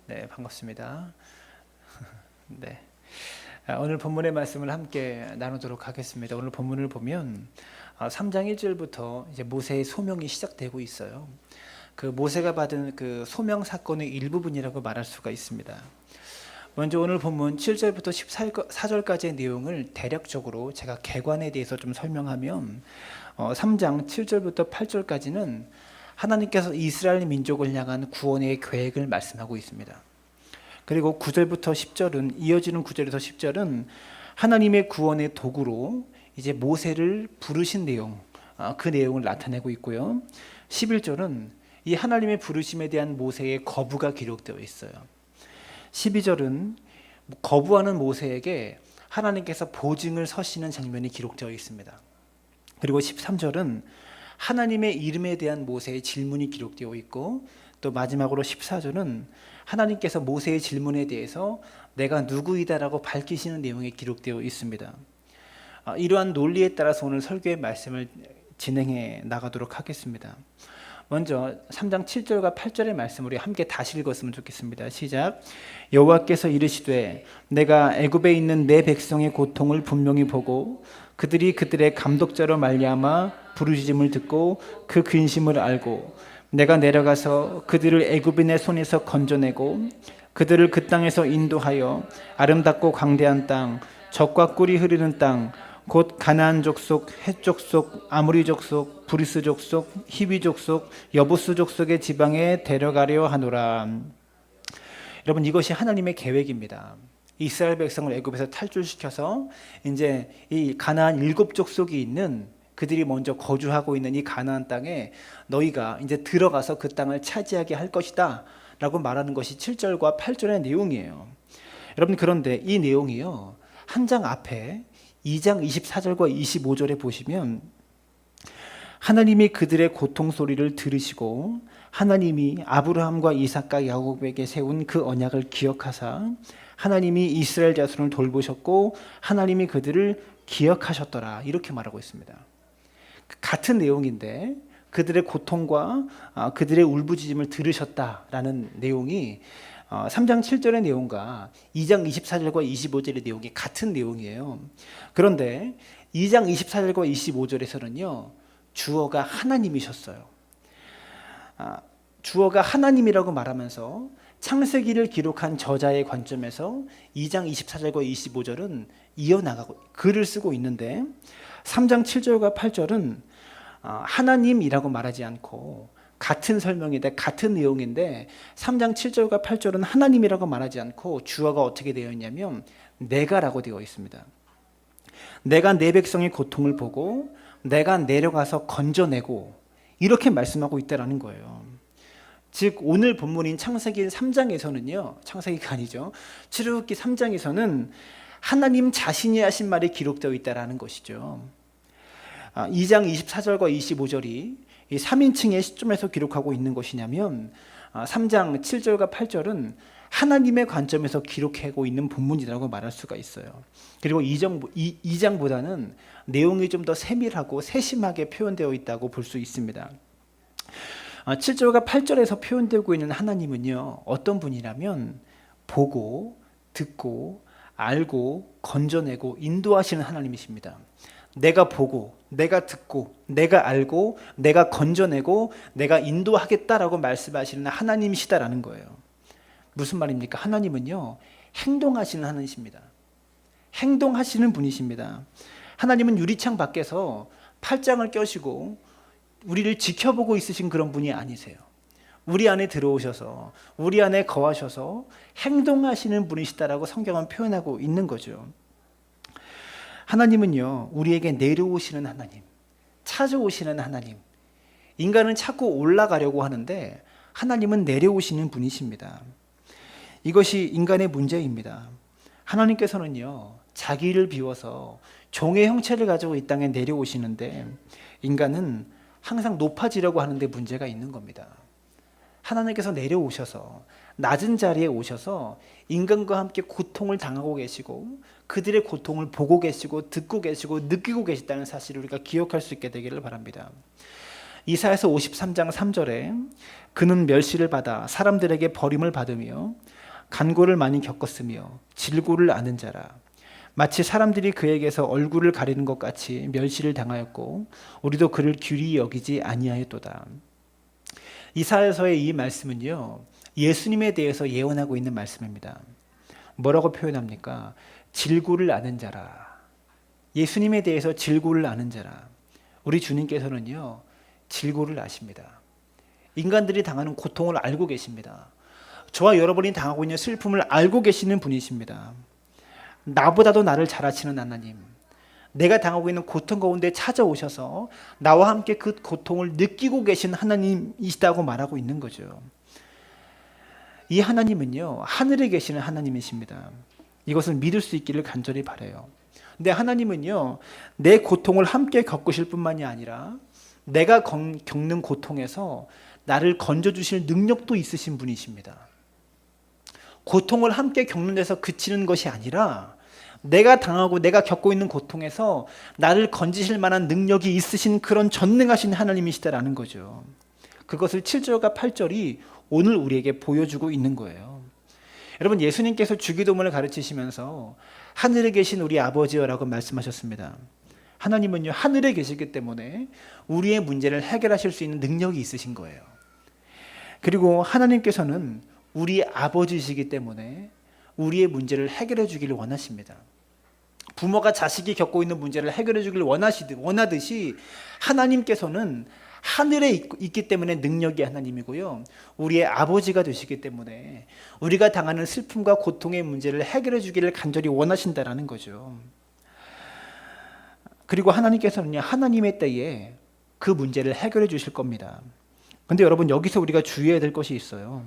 네, 반갑습니다. 네. 오늘 본문의 말씀을 함께 나누도록 하겠습니다. 오늘 본문을 보면 3장 1절부터 이제 모세의 소명이 시작되고 있어요. 그 모세가 받은 그 소명 사건의 일부분이라고 말할 수가 있습니다. 먼저 오늘 본문 7절부터 14절까지의 내용을 대략적으로 제가 개관에 대해서 좀 설명하면 3장 7절부터 8절까지는 하나님께서 이스라엘 민족을 향한 구원의 계획을 말씀하고 있습니다. 그리고 9절부터 10절은 이어지는 9절에서 10절은 하나님의 구원의 도구로 이제 모세를 부르신 내용, 그 내용을 나타내고 있고요. 11절은 이 하나님의 부르심에 대한 모세의 거부가 기록되어 있어요. 12절은 거부하는 모세에게 하나님께서 보증을 서시는 장면이 기록되어 있습니다. 그리고 13절은 하나님의 이름에 대한 모세의 질문이 기록되어 있고, 또 마지막으로 14절은 하나님께서 모세의 질문에 대해서 내가 누구이다라고 밝히시는 내용이 기록되어 있습니다. 이러한 논리에 따라서 오늘 설교의 말씀을 진행해 나가도록 하겠습니다. 먼저 3장 7절과 8절의 말씀 우리 함께 다시 읽었으면 좋겠습니다. 시작. 여호와께서 이르시되 내가 애굽에 있는 내 백성의 고통을 분명히 보고 그들이 그들의 감독자로 말미암아 부르짖음을 듣고 그 근심을 알고 내가 내려가서 그들을 애굽인의 손에서 건져내고 그들을 그 땅에서 인도하여 아름답고 광대한 땅, 젖과 꿀이 흐르는 땅, 곧 가나안 족속, 헷 족속, 아모리 족속, 브리스 족속, 히비 족속, 여부스 족속의 지방에 데려가려 하노라. 여러분, 이것이 하나님의 계획입니다. 이스라엘 백성을 애굽에서 탈출시켜서 이제 이 가나안 7족속이 있는, 그들이 먼저 거주하고 있는 이 가나안 땅에 너희가 이제 들어가서 그 땅을 차지하게 할 것이다 라고 말하는 것이 7절과 8절의 내용이에요. 여러분, 그런데 이 내용이요, 한 장 앞에 2장 24절과 25절에 보시면 하나님이 그들의 고통 소리를 들으시고 하나님이 아브라함과 이삭과 야곱에게 세운 그 언약을 기억하사 하나님이 이스라엘 자손을 돌보셨고 하나님이 그들을 기억하셨더라, 이렇게 말하고 있습니다. 같은 내용인데 그들의 고통과 그들의 울부짖음을 들으셨다라는 내용이 3장 7절의 내용과 2장 24절과 25절의 내용이 같은 내용이에요. 그런데 2장 24절과 25절에서는요, 주어가 하나님이셨어요. 주어가 하나님이라고 말하면서 창세기를 기록한 저자의 관점에서 2장 24절과 25절은 이어나가고 글을 쓰고 있는데 3장 7절과 8절은 하나님이라고 말하지 않고 같은 설명인데 같은 내용인데 3장 7절과 8절은 하나님이라고 말하지 않고 주어가 어떻게 되어 있냐면 내가라고 되어 있습니다. 내가 내 백성의 고통을 보고 내가 내려가서 건져내고, 이렇게 말씀하고 있다라는 거예요. 즉 오늘 본문인 창세기 3장에서는요, 창세기가 아니죠, 출애굽기 3장에서는 하나님 자신이 하신 말이 기록되어 있다라는 것이죠. 2장 24절과 25절이 이 3인칭의 시점에서 기록하고 있는 것이냐면 3장 7절과 8절은 하나님의 관점에서 기록하고 있는 본문이라고 말할 수가 있어요. 그리고 2장보다는 내용이 좀 더 세밀하고 세심하게 표현되어 있다고 볼 수 있습니다. 7절과 8절에서 표현되고 있는 하나님은요, 어떤 분이라면 보고 듣고 알고 건져내고 인도하시는 하나님이십니다. 내가 보고 내가 듣고 내가 알고 내가 건져내고 내가 인도하겠다라고 말씀하시는 하나님이시다라는 거예요. 무슨 말입니까? 하나님은요, 행동하시는 하나님이십니다. 행동하시는 분이십니다. 하나님은 유리창 밖에서 팔짱을 껴시고 우리를 지켜보고 있으신 그런 분이 아니세요. 우리 안에 들어오셔서 우리 안에 거하셔서 행동하시는 분이시다라고 성경은 표현하고 있는 거죠. 하나님은요, 우리에게 내려오시는 하나님, 찾아오시는 하나님. 인간은 자꾸 올라가려고 하는데 하나님은 내려오시는 분이십니다. 이것이 인간의 문제입니다. 하나님께서는요, 자기를 비워서 종의 형체를 가지고 이 땅에 내려오시는데 인간은 항상 높아지려고 하는데 문제가 있는 겁니다. 하나님께서 내려오셔서 낮은 자리에 오셔서 인간과 함께 고통을 당하고 계시고 그들의 고통을 보고 계시고 듣고 계시고 느끼고 계시다는 사실을 우리가 기억할 수 있게 되기를 바랍니다. 이사야서 53장 3절에 그는 멸시를 받아 사람들에게 버림을 받으며 간고를 많이 겪었으며 질고를 아는 자라. 마치 사람들이 그에게서 얼굴을 가리는 것 같이 멸시를 당하였고 우리도 그를 귀히 여기지 아니하였도다. 이사야서의 이 말씀은요, 예수님에 대해서 예언하고 있는 말씀입니다. 뭐라고 표현합니까? 질고를 아는 자라. 예수님에 대해서 질고를 아는 자라. 우리 주님께서는요, 질고를 아십니다. 인간들이 당하는 고통을 알고 계십니다. 저와 여러분이 당하고 있는 슬픔을 알고 계시는 분이십니다. 나보다도 나를 잘 아시는 하나님, 내가 당하고 있는 고통 가운데 찾아오셔서 나와 함께 그 고통을 느끼고 계신 하나님이시다고 말하고 있는 거죠. 이 하나님은요, 하늘에 계시는 하나님이십니다. 이것을 믿을 수 있기를 간절히 바라요. 근데 하나님은요, 내 고통을 함께 겪으실 뿐만이 아니라 내가 겪는 고통에서 나를 건져주실 능력도 있으신 분이십니다. 고통을 함께 겪는 데서 그치는 것이 아니라 내가 당하고 내가 겪고 있는 고통에서 나를 건지실 만한 능력이 있으신 그런 전능하신 하나님이시다라는 거죠. 그것을 7절과 8절이 오늘 우리에게 보여주고 있는 거예요. 여러분, 예수님께서 주기도문을 가르치시면서 하늘에 계신 우리 아버지여라고 말씀하셨습니다. 하나님은요, 하늘에 계시기 때문에 우리의 문제를 해결하실 수 있는 능력이 있으신 거예요. 그리고 하나님께서는 우리 아버지이시기 때문에 우리의 문제를 해결해 주기를 원하십니다. 부모가 자식이 겪고 있는 문제를 해결해 주기를 원하듯이 하나님께서는 하늘에 있기 때문에 능력이 하나님이고요, 우리의 아버지가 되시기 때문에 우리가 당하는 슬픔과 고통의 문제를 해결해 주기를 간절히 원하신다라는 거죠. 그리고 하나님께서는요, 하나님의 때에 그 문제를 해결해 주실 겁니다. 근데 여러분, 여기서 우리가 주의해야 될 것이 있어요.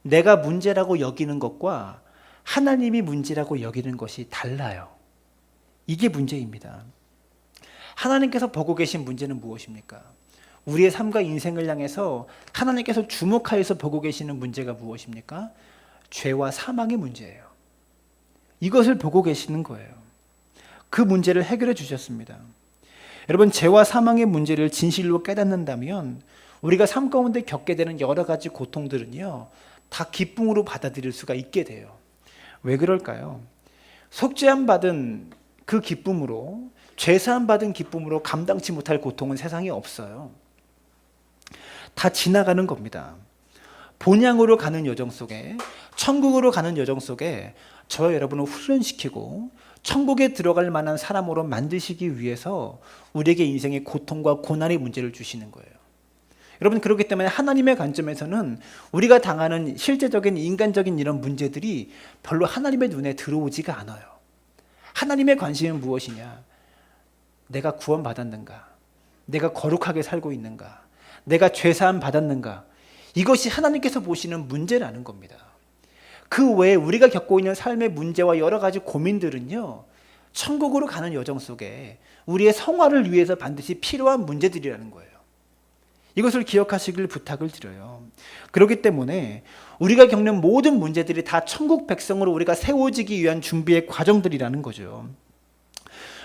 내가 문제라고 여기는 것과 하나님이 문제라고 여기는 것이 달라요. 이게 문제입니다. 하나님께서 보고 계신 문제는 무엇입니까? 우리의 삶과 인생을 향해서 하나님께서 주목하여서 보고 계시는 문제가 무엇입니까? 죄와 사망의 문제예요. 이것을 보고 계시는 거예요. 그 문제를 해결해 주셨습니다. 여러분, 죄와 사망의 문제를 진실로 깨닫는다면 우리가 삶 가운데 겪게 되는 여러 가지 고통들은요, 다 기쁨으로 받아들일 수가 있게 돼요. 왜 그럴까요? 속죄함 받은 그 기쁨으로, 죄사함 받은 기쁨으로 감당치 못할 고통은 세상에 없어요. 다 지나가는 겁니다. 본향으로 가는 여정 속에, 천국으로 가는 여정 속에 저와 여러분을 훈련시키고 천국에 들어갈 만한 사람으로 만드시기 위해서 우리에게 인생의 고통과 고난의 문제를 주시는 거예요. 여러분, 그렇기 때문에 하나님의 관점에서는 우리가 당하는 실제적인 인간적인 이런 문제들이 별로 하나님의 눈에 들어오지가 않아요. 하나님의 관심은 무엇이냐? 내가 구원받았는가? 내가 거룩하게 살고 있는가? 내가 죄사함 받았는가? 이것이 하나님께서 보시는 문제라는 겁니다. 그 외에 우리가 겪고 있는 삶의 문제와 여러 가지 고민들은요, 천국으로 가는 여정 속에 우리의 성화를 위해서 반드시 필요한 문제들이라는 거예요. 이것을 기억하시길 부탁을 드려요. 그렇기 때문에 우리가 겪는 모든 문제들이 다 천국 백성으로 우리가 세워지기 위한 준비의 과정들이라는 거죠.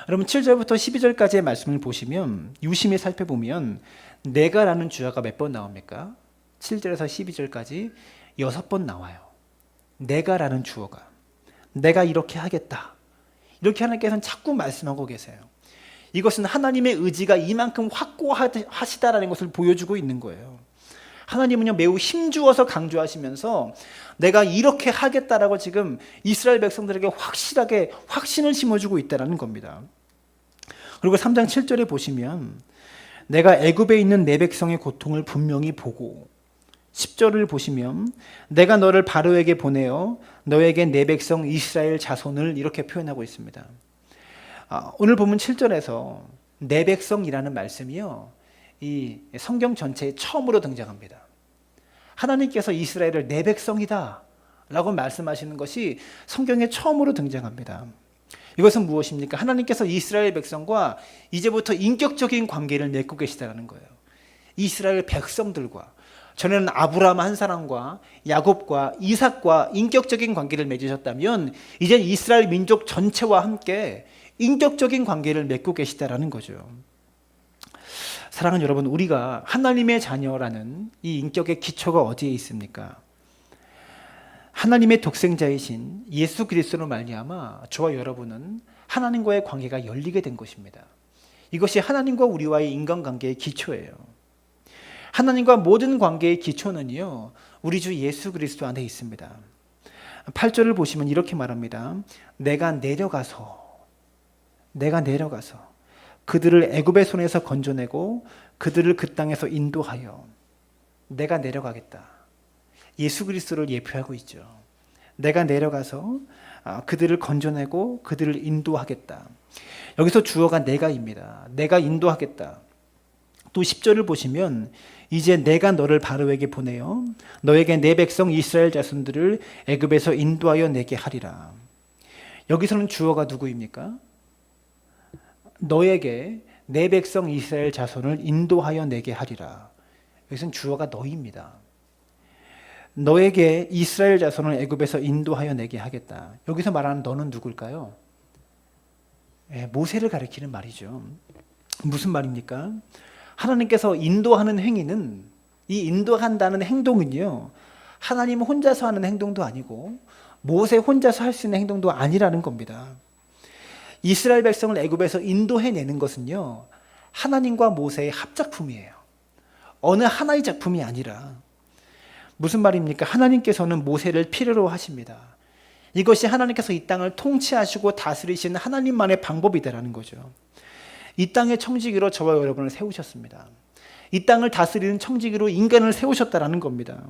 여러분, 7절부터 12절까지의 말씀을 보시면, 유심히 살펴보면 내가라는 주어가 몇 번 나옵니까? 7절에서 12절까지 6번 나와요. 내가라는 주어가. 내가 이렇게 하겠다. 이렇게 하나님께서는 자꾸 말씀하고 계세요. 이것은 하나님의 의지가 이만큼 확고하시다라는 것을 보여주고 있는 거예요. 하나님은요, 매우 힘주어서 강조하시면서 내가 이렇게 하겠다라고 지금 이스라엘 백성들에게 확실하게 확신을 심어주고 있다는 겁니다. 그리고 3장 7절에 보시면 내가 애굽에 있는 내 백성의 고통을 분명히 보고, 10절을 보시면 내가 너를 바로에게 보내어 너에게 내 백성 이스라엘 자손을, 이렇게 표현하고 있습니다. 오늘 본문 7절에서 내 백성이라는 말씀이요, 이 성경 전체에 처음으로 등장합니다. 하나님께서 이스라엘을 내 백성이다 라고 말씀하시는 것이 성경에 처음으로 등장합니다. 이것은 무엇입니까? 하나님께서 이스라엘 백성과 이제부터 인격적인 관계를 맺고 계시다는 거예요. 이스라엘 백성들과, 전에는 아브라함 한 사람과 야곱과 이삭과 인격적인 관계를 맺으셨다면 이제 이스라엘 민족 전체와 함께 인격적인 관계를 맺고 계시다라는 거죠. 사랑하는 여러분, 우리가 하나님의 자녀라는 이 인격의 기초가 어디에 있습니까? 하나님의 독생자이신 예수 그리스도로 말미암아 저와 여러분은 하나님과의 관계가 열리게 된 것입니다. 이것이 하나님과 우리와의 인간관계의 기초예요. 하나님과 모든 관계의 기초는요, 우리 주 예수 그리스도 안에 있습니다. 8절을 보시면 이렇게 말합니다. 내가 내려가서 그들을 애굽의 손에서 건져내고 그들을 그 땅에서 인도하여. 내가 내려가겠다. 예수 그리스도를 예표하고 있죠. 내가 내려가서 그들을 건져내고 그들을 인도하겠다. 여기서 주어가 내가입니다. 내가 인도하겠다. 또 10절을 보시면 이제 내가 너를 바로에게 보내어 너에게 내 백성 이스라엘 자손들을 애굽에서 인도하여 내게 하리라. 여기서는 주어가 누구입니까? 너에게 내 백성 이스라엘 자손을 인도하여 내게 하리라. 여기서는 주어가 너입니다. 너에게 이스라엘 자손을 애굽에서 인도하여 내게 하겠다. 여기서 말하는 너는 누굴까요? 모세를 가리키는 말이죠. 무슨 말입니까? 하나님께서 인도하는 행위는, 이 인도한다는 행동은요, 하나님 혼자서 하는 행동도 아니고 모세 혼자서 할 수 있는 행동도 아니라는 겁니다. 이스라엘 백성을 애굽에서 인도해내는 것은요, 하나님과 모세의 합작품이에요. 어느 하나의 작품이 아니라. 무슨 말입니까? 하나님께서는 모세를 필요로 하십니다. 이것이 하나님께서 이 땅을 통치하시고 다스리시는 하나님만의 방법이다라는 거죠. 이 땅의 청지기로 저와 여러분을 세우셨습니다. 이 땅을 다스리는 청지기로 인간을 세우셨다라는 겁니다.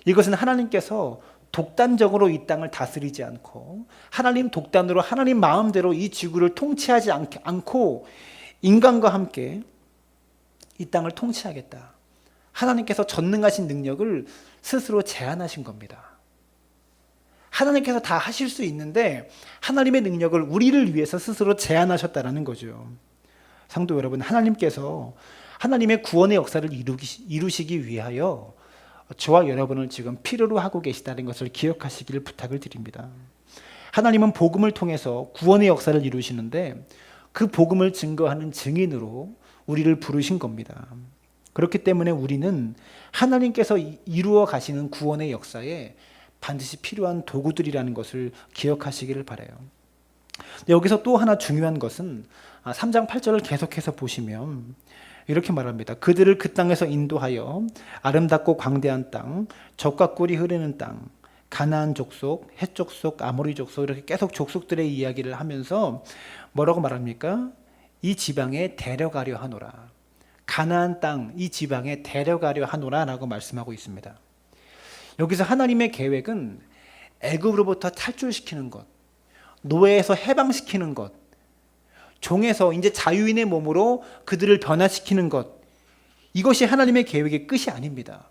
이것은 하나님께서 독단적으로 이 땅을 다스리지 않고 하나님 독단으로 하나님 마음대로 이 지구를 통치하지 않고 인간과 함께 이 땅을 통치하겠다. 하나님께서 전능하신 능력을 스스로 제한하신 겁니다. 하나님께서 다 하실 수 있는데 하나님의 능력을 우리를 위해서 스스로 제한하셨다는 거죠. 성도 여러분, 하나님께서 하나님의 구원의 역사를 이루시기 위하여 저와 여러분을 지금 필요로 하고 계시다는 것을 기억하시기를 부탁을 드립니다. 하나님은 복음을 통해서 구원의 역사를 이루시는데 그 복음을 증거하는 증인으로 우리를 부르신 겁니다. 그렇기 때문에 우리는 하나님께서 이루어 가시는 구원의 역사에 반드시 필요한 도구들이라는 것을 기억하시기를 바라요. 여기서 또 하나 중요한 것은 3장 8절을 계속해서 보시면 이렇게 말합니다. 그들을 그 땅에서 인도하여 아름답고 광대한 땅, 젖과 꿀이 흐르는 땅, 가나안 족속, 헷 족속, 아모리 족속, 이렇게 계속 족속들의 이야기를 하면서 뭐라고 말합니까? 이 지방에 데려가려 하노라. 가나안 땅, 이 지방에 데려가려 하노라라고 말씀하고 있습니다. 여기서 하나님의 계획은 애굽으로부터 탈출시키는 것, 노예에서 해방시키는 것, 종에서 이제 자유인의 몸으로 그들을 변화시키는 것, 이것이 하나님의 계획의 끝이 아닙니다.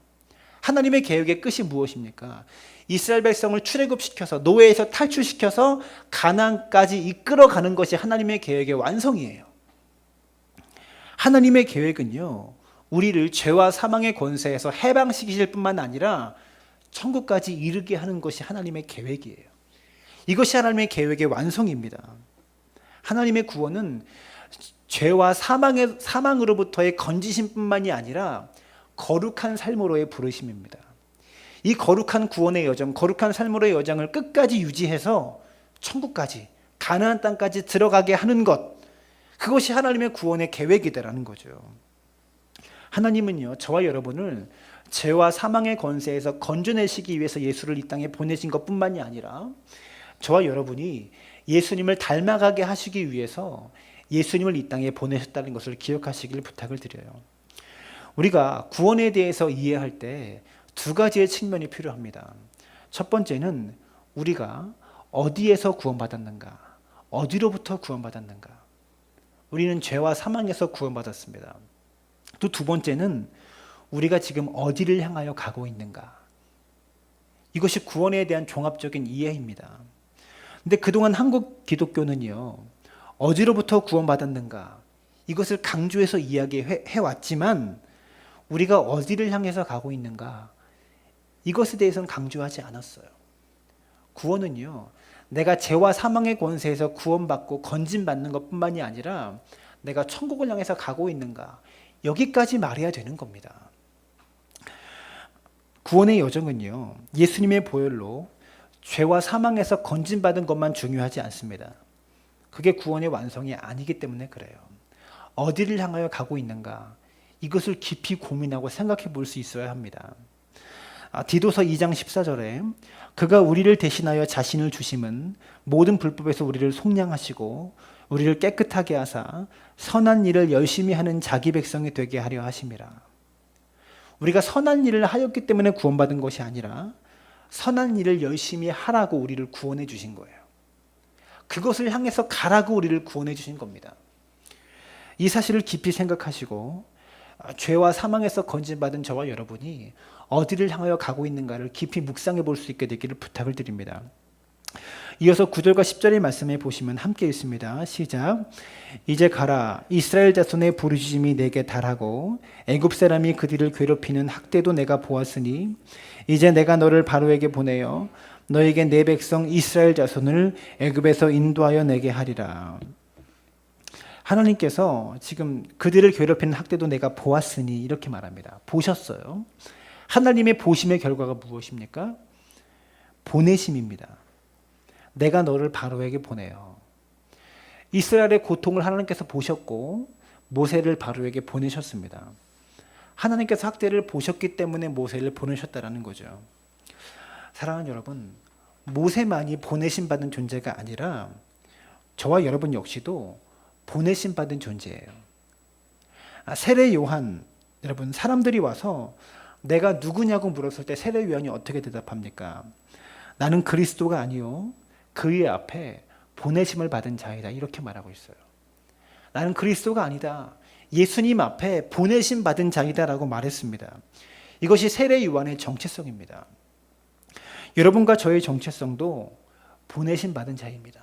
하나님의 계획의 끝이 무엇입니까? 이스라엘 백성을 출애굽시켜서 노예에서 탈출시켜서 가나안까지 이끌어가는 것이 하나님의 계획의 완성이에요. 하나님의 계획은요, 우리를 죄와 사망의 권세에서 해방시키실 뿐만 아니라 천국까지 이르게 하는 것이 하나님의 계획이에요. 이것이 하나님의 계획의 완성입니다. 하나님의 구원은 죄와 사망으로부터의 건지심뿐만이 아니라 거룩한 삶으로의 부르심입니다. 이 거룩한 구원의 여정, 거룩한 삶으로의 여정을 끝까지 유지해서 천국까지, 가나안 땅까지 들어가게 하는 것, 그것이 하나님의 구원의 계획이다라는 거죠. 하나님은요, 저와 여러분을 죄와 사망의 권세에서 건져내시기 위해서 예수를 이 땅에 보내신 것뿐만이 아니라 저와 여러분이 예수님을 닮아가게 하시기 위해서 예수님을 이 땅에 보내셨다는 것을 기억하시길 부탁을 드려요. 우리가 구원에 대해서 이해할 때 두 가지의 측면이 필요합니다. 첫 번째는 우리가 어디에서 구원받았는가, 어디로부터 구원받았는가. 우리는 죄와 사망에서 구원받았습니다. 또 두 번째는 우리가 지금 어디를 향하여 가고 있는가. 이것이 구원에 대한 종합적인 이해입니다. 근데 그동안 한국 기독교는요, 어디로부터 구원받았는가, 이것을 강조해서 이야기해 왔지만 우리가 어디를 향해서 가고 있는가, 이것에 대해서는 강조하지 않았어요. 구원은요, 내가 죄와 사망의 권세에서 구원받고 건진받는 것뿐만이 아니라 내가 천국을 향해서 가고 있는가, 여기까지 말해야 되는 겁니다. 구원의 여정은요, 예수님의 보혈로 죄와 사망에서 건진받은 것만 중요하지 않습니다. 그게 구원의 완성이 아니기 때문에 그래요. 어디를 향하여 가고 있는가? 이것을 깊이 고민하고 생각해 볼 수 있어야 합니다. 디도서 2장 14절에 그가 우리를 대신하여 자신을 주심은 모든 불법에서 우리를 속량하시고 우리를 깨끗하게 하사 선한 일을 열심히 하는 자기 백성이 되게 하려 하심이라. 우리가 선한 일을 하였기 때문에 구원받은 것이 아니라 선한 일을 열심히 하라고 우리를 구원해 주신 거예요. 그것을 향해서 가라고 우리를 구원해 주신 겁니다. 이 사실을 깊이 생각하시고 죄와 사망에서 건진받은 저와 여러분이 어디를 향하여 가고 있는가를 깊이 묵상해 볼 수 있게 되기를 부탁을 드립니다. 이어서 9절과 10절의 말씀에 보시면 함께 읽습니다. 시작. 이제 가라. 이스라엘 자손의 부르짖음이 내게 달하고 애굽 사람이 그들을 괴롭히는 학대도 내가 보았으니 이제 내가 너를 바로에게 보내어 너에게 내 백성 이스라엘 자손을 애굽에서 인도하여 내게 하리라. 하나님께서 지금 그들을 괴롭히는 학대도 내가 보았으니 이렇게 말합니다. 보셨어요. 하나님의 보심의 결과가 무엇입니까? 보내심입니다. 내가 너를 바로에게 보내요. 이스라엘의 고통을 하나님께서 보셨고 모세를 바로에게 보내셨습니다. 하나님께서 학대를 보셨기 때문에 모세를 보내셨다라는 거죠. 사랑하는 여러분, 모세만이 보내심 받은 존재가 아니라 저와 여러분 역시도 보내심 받은 존재예요. 세례 요한, 여러분 사람들이 와서 내가 누구냐고 물었을 때 세례 요한이 어떻게 대답합니까? 나는 그리스도가 아니요 그의 앞에 보내심을 받은 자이다 이렇게 말하고 있어요. 나는 그리스도가 아니다. 예수님 앞에 보내심 받은 자이다라고 말했습니다. 이것이 세례 요한의 정체성입니다. 여러분과 저의 정체성도 보내심 받은 자입니다.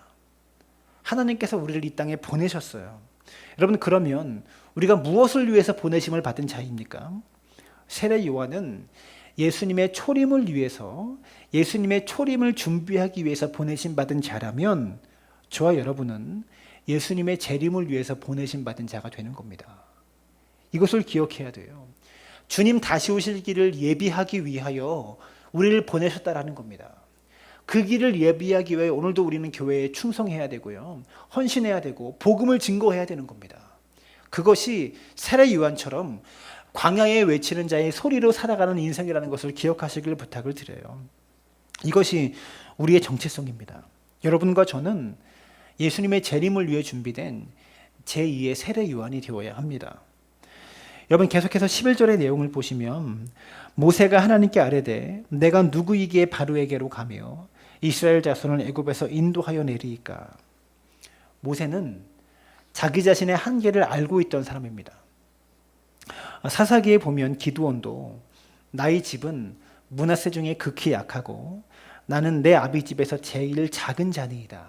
하나님께서 우리를 이 땅에 보내셨어요. 여러분 그러면 우리가 무엇을 위해서 보내심을 받은 자입니까? 세례 요한은 예수님의 초림을 위해서 예수님의 초림을 준비하기 위해서 보내심 받은 자라면 저와 여러분은 예수님의 재림을 위해서 보내심 받은 자가 되는 겁니다. 이것을 기억해야 돼요. 주님 다시 오실 길을 예비하기 위하여 우리를 보내셨다라는 겁니다. 그 길을 예비하기 위해 오늘도 우리는 교회에 충성해야 되고요. 헌신해야 되고 복음을 증거해야 되는 겁니다. 그것이 세례 요한처럼 광야에 외치는 자의 소리로 살아가는 인생이라는 것을 기억하시길 부탁을 드려요. 이것이 우리의 정체성입니다. 여러분과 저는 예수님의 재림을 위해 준비된 제2의 세례 요한이 되어야 합니다. 여러분 계속해서 11절의 내용을 보시면 모세가 하나님께 아뢰되 내가 누구이기에 바로에게로 가며 이스라엘 자손을 애굽에서 인도하여 내리이까. 모세는 자기 자신의 한계를 알고 있던 사람입니다. 사사기에 보면 기드온도 나의 집은 므낫세 중에 극히 약하고 나는 내 아비 집에서 제일 작은 자니이다.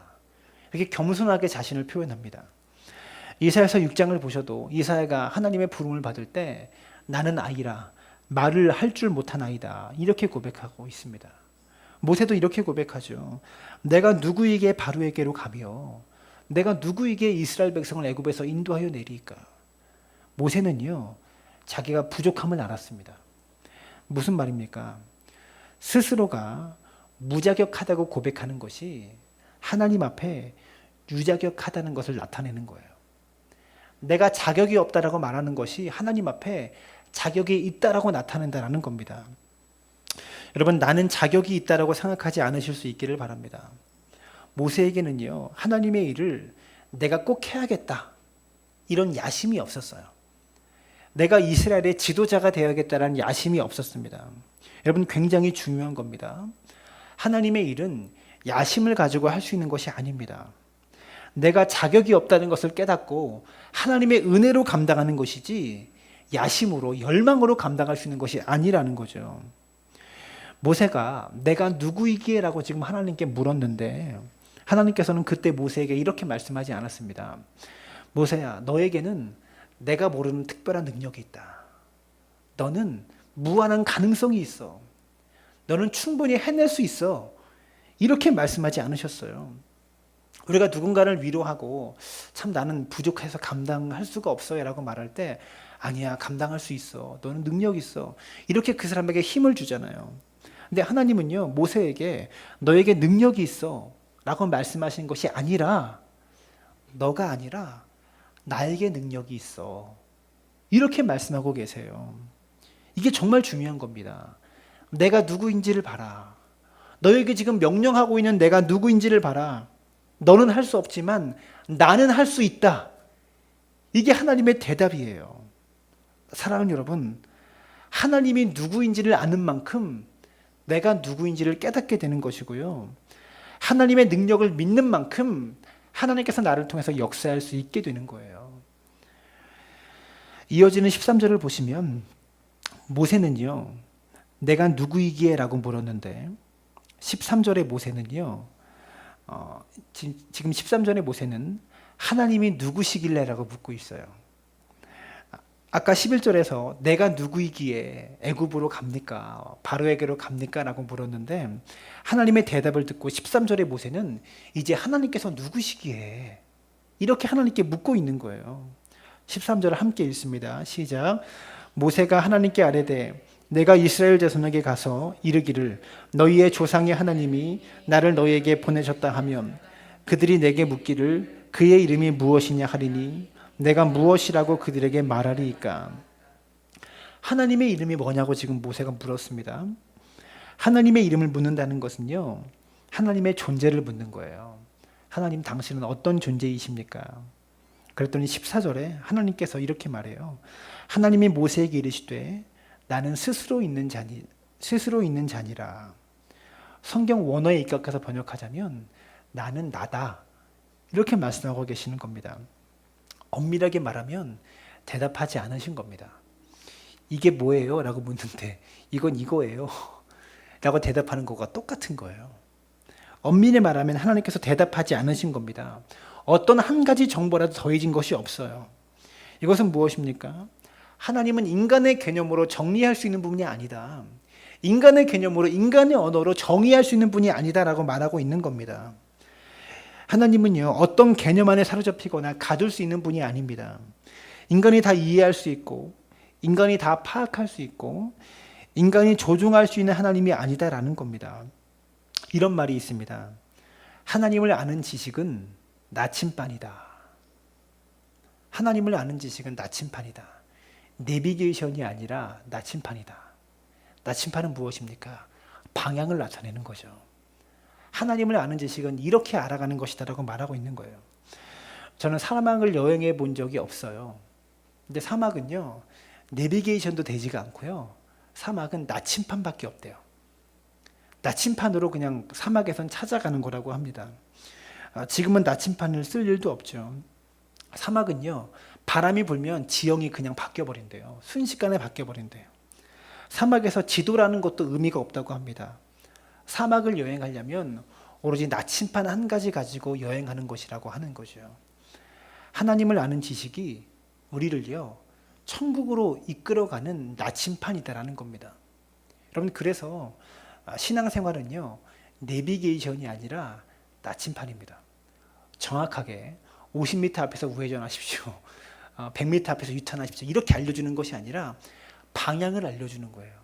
이렇게 겸손하게 자신을 표현합니다. 이사야서 6장을 보셔도 이사야가 하나님의 부름을 받을 때 나는 아이라 말을 할 줄 못한 아이다 이렇게 고백하고 있습니다. 모세도 이렇게 고백하죠. 내가 누구에게 바로에게로 가며 내가 누구에게 이스라엘 백성을 애굽에서 인도하여 내리까. 모세는요 자기가 부족함을 알았습니다. 무슨 말입니까? 스스로가 무자격하다고 고백하는 것이 하나님 앞에 유자격하다는 것을 나타내는 거예요. 내가 자격이 없다라고 말하는 것이 하나님 앞에 자격이 있다라고 나타낸다라는 겁니다. 여러분 나는 자격이 있다라고 생각하지 않으실 수 있기를 바랍니다. 모세에게는요 하나님의 일을 내가 꼭 해야겠다 이런 야심이 없었어요. 내가 이스라엘의 지도자가 되어야겠다라는 야심이 없었습니다. 여러분 굉장히 중요한 겁니다. 하나님의 일은 야심을 가지고 할 수 있는 것이 아닙니다. 내가 자격이 없다는 것을 깨닫고 하나님의 은혜로 감당하는 것이지 야심으로 열망으로 감당할 수 있는 것이 아니라는 거죠. 모세가 내가 누구이기에 라고 지금 하나님께 물었는데 하나님께서는 그때 모세에게 이렇게 말씀하지 않았습니다. 모세야 너에게는 내가 모르는 특별한 능력이 있다. 너는 무한한 가능성이 있어. 너는 충분히 해낼 수 있어. 이렇게 말씀하지 않으셨어요. 우리가 누군가를 위로하고 참 나는 부족해서 감당할 수가 없어요 라고 말할 때 아니야, 감당할 수 있어. 너는 능력 있어. 이렇게 그 사람에게 힘을 주잖아요. 근데 하나님은요, 모세에게 너에게 능력이 있어 라고 말씀하신 것이 아니라, 너가 아니라 나에게 능력이 있어, 이렇게 말씀하고 계세요. 이게 정말 중요한 겁니다. 내가 누구인지를 봐라. 너에게 지금 명령하고 있는 내가 누구인지를 봐라. 너는 할 수 없지만 나는 할 수 있다. 이게 하나님의 대답이에요. 사랑하는 여러분, 하나님이 누구인지를 아는 만큼 내가 누구인지를 깨닫게 되는 것이고요. 하나님의 능력을 믿는 만큼 하나님께서 나를 통해서 역사할 수 있게 되는 거예요. 이어지는 13절을 보시면 모세는요, 내가 누구이기에 라고 물었는데 13절의 모세는요, 지금 13절의 모세는 하나님이 누구시길래 라고 묻고 있어요. 아까 11절에서 내가 누구이기에 애굽으로 갑니까? 바로에게로 갑니까? 라고 물었는데 하나님의 대답을 듣고 13절의 모세는 이제 하나님께서 누구시기에 이렇게 하나님께 묻고 있는 거예요. 13절을 함께 읽습니다. 시작. 모세가 하나님께 아뢰되 내가 이스라엘 자손에게 가서 이르기를 너희의 조상의 하나님이 나를 너희에게 보내셨다 하면 그들이 내게 묻기를 그의 이름이 무엇이냐 하리니 내가 무엇이라고 그들에게 말하리이까. 하나님의 이름이 뭐냐고 지금 모세가 물었습니다. 하나님의 이름을 묻는다는 것은요, 하나님의 존재를 묻는 거예요. 하나님, 당신은 어떤 존재이십니까? 그랬더니 14절에 하나님께서 이렇게 말해요. 하나님이 모세에게 이르시되 나는 스스로 있는 자니라. 성경 원어에 입각해서 번역하자면 나는 나다, 이렇게 말씀하고 계시는 겁니다. 엄밀하게 말하면 대답하지 않으신 겁니다. 이게 뭐예요? 라고 묻는데 이건 이거예요 라고 대답하는 것과 똑같은 거예요. 엄밀히 말하면 하나님께서 대답하지 않으신 겁니다. 어떤 한 가지 정보라도 더해진 것이 없어요. 이것은 무엇입니까? 하나님은 인간의 개념으로 정리할 수 있는 분이 아니다. 인간의 개념으로, 인간의 언어로 정의할 수 있는 분이 아니다라고 말하고 있는 겁니다. 하나님은요, 어떤 개념 안에 사로잡히거나 가둘 수 있는 분이 아닙니다. 인간이 다 이해할 수 있고, 인간이 다 파악할 수 있고, 인간이 조종할 수 있는 하나님이 아니다라는 겁니다. 이런 말이 있습니다. 하나님을 아는 지식은 나침반이다. 하나님을 아는 지식은 나침반이다. 내비게이션이 아니라 나침반이다. 나침반은 무엇입니까? 방향을 나타내는 거죠. 하나님을 아는 지식은 이렇게 알아가는 것이다라고 말하고 있는 거예요. 저는 사막을 여행해 본 적이 없어요. 근데 사막은요, 내비게이션도 되지가 않고요. 사막은 나침반밖에 없대요. 나침반으로 그냥 사막에선 찾아가는 거라고 합니다. 지금은 나침반을 쓸 일도 없죠. 사막은요, 바람이 불면 지형이 그냥 바뀌어버린대요. 순식간에 바뀌어버린대요. 사막에서 지도라는 것도 의미가 없다고 합니다. 사막을 여행하려면 오로지 나침반 한 가지 가지고 여행하는 것이라고 하는 거죠. 하나님을 아는 지식이 우리를요, 천국으로 이끌어가는 나침반이다라는 겁니다. 여러분, 그래서 신앙생활은요, 내비게이션이 아니라 나침반입니다. 정확하게 50m 앞에서 우회전하십시오. 100m 앞에서 유턴하십시오. 이렇게 알려주는 것이 아니라 방향을 알려주는 거예요.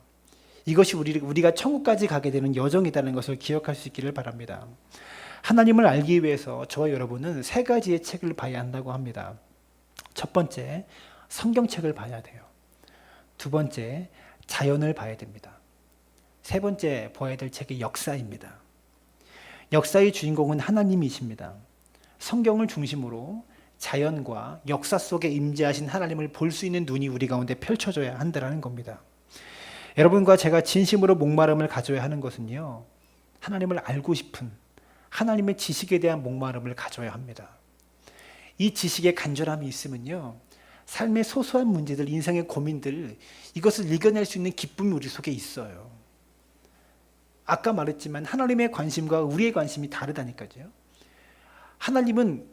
이것이 우리가 천국까지 가게 되는 여정이라는 것을 기억할 수 있기를 바랍니다. 하나님을 알기 위해서 저와 여러분은 세 가지의 책을 봐야 한다고 합니다. 첫 번째, 성경책을 봐야 돼요. 두 번째, 자연을 봐야 됩니다. 세 번째 봐야 될 책이 역사입니다. 역사의 주인공은 하나님이십니다. 성경을 중심으로 자연과 역사 속에 임재하신 하나님을 볼 수 있는 눈이 우리 가운데 펼쳐져야 한다는 겁니다. 여러분과 제가 진심으로 목마름을 가져야 하는 것은요, 하나님을 알고 싶은 하나님의 지식에 대한 목마름을 가져야 합니다. 이 지식에 간절함이 있으면요, 삶의 소소한 문제들, 인생의 고민들, 이것을 이겨낼 수 있는 기쁨이 우리 속에 있어요. 아까 말했지만 하나님의 관심과 우리의 관심이 다르다니까요. 하나님은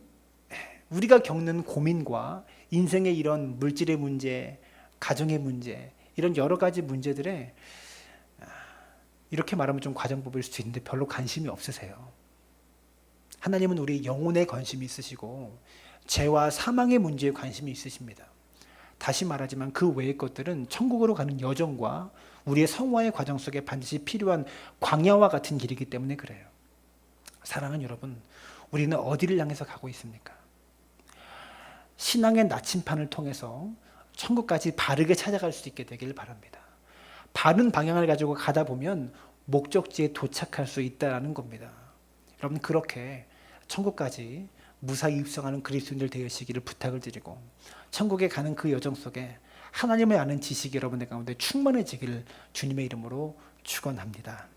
우리가 겪는 고민과 인생의 이런 물질의 문제, 가정의 문제, 이런 여러 가지 문제들에, 이렇게 말하면 좀 과장법일 수도 있는데 별로 관심이 없으세요. 하나님은 우리 영혼에 관심이 있으시고 죄와 사망의 문제에 관심이 있으십니다. 다시 말하지만 그 외의 것들은 천국으로 가는 여정과 우리의 성화의 과정 속에 반드시 필요한 광야와 같은 길이기 때문에 그래요. 사랑하는 여러분, 우리는 어디를 향해서 가고 있습니까? 신앙의 나침판을 통해서 천국까지 바르게 찾아갈 수 있게 되길 바랍니다. 바른 방향을 가지고 가다 보면 목적지에 도착할 수 있다는 겁니다. 여러분, 그렇게 천국까지 무사히 입성하는 그리스도인들 되시기를 부탁을 드리고, 천국에 가는 그 여정 속에 하나님을 아는 지식이 여러분들 가운데 충만해지기를 주님의 이름으로 축원합니다.